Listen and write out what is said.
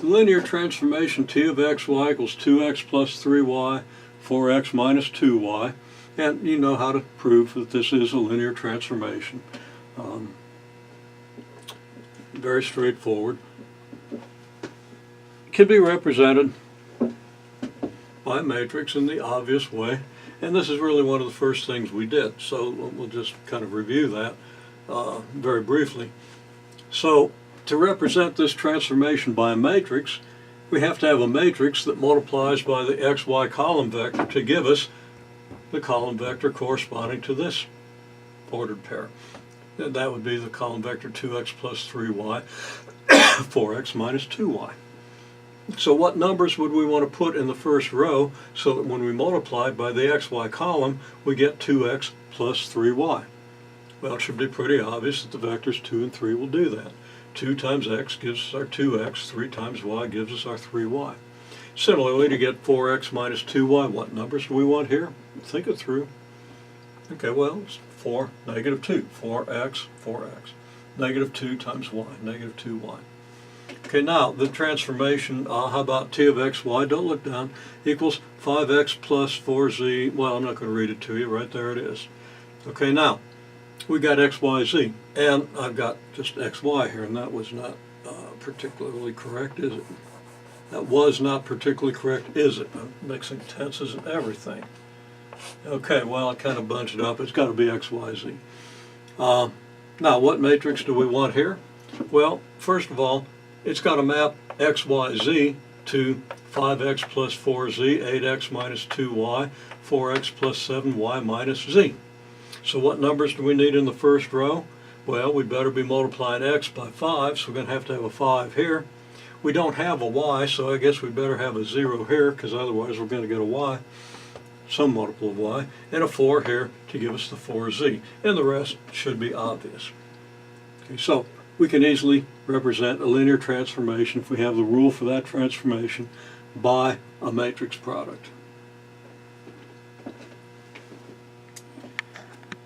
The linear transformation t of xy equals 2x plus 3y, 4x minus 2y. And you know how to prove that this is a linear transformation. Very straightforward. It can be represented by a matrix in the obvious way. And this is really one of the first things we did. So we'll just kind of review that very briefly. So to represent this transformation by a matrix, we have to have a matrix that multiplies by the xy column vector to give us the column vector corresponding to this ordered pair. And that would be the column vector 2x plus 3y, 4x minus 2y. So what numbers would we want to put in the first row so that when we multiply by the xy column, we get 2x plus 3y? Well, it should be pretty obvious that the vectors 2 and 3 will do that. 2 times x gives us our 2x, 3 times y gives us our 3y. Similarly, to get 4x minus 2y, what numbers do we want here? Think it through. Okay, well, it's 4, negative 2, 4x, 4x. Negative 2 times y, negative 2y. Okay, now the transformation, how about t of xy, don't look down, equals 5x plus 4z. Well, I'm not going to read it to you, right there it is. Okay, now, we got x, y, z, and I've got just xy here, and that was not particularly correct, is it? That was not particularly correct, is it? I'm mixing tenses and everything. Okay, well, I kind of bunched it up. It's got to be x, y, z. Now, what matrix do we want here? Well, first of all, it's got to map x, y, z to 5x plus 4z, 8x minus 2y, 4x plus 7y minus z. So what numbers do we need in the first row? Well, we better be multiplying x by 5, so we're going to have a 5 here. We don't have a y, so I guess we better have a 0 here, because otherwise we're going to get a y, some multiple of y, and a 4 here to give us the 4z. And the rest should be obvious. Okay, so we can easily represent a linear transformation if we have the rule for that transformation by a matrix product.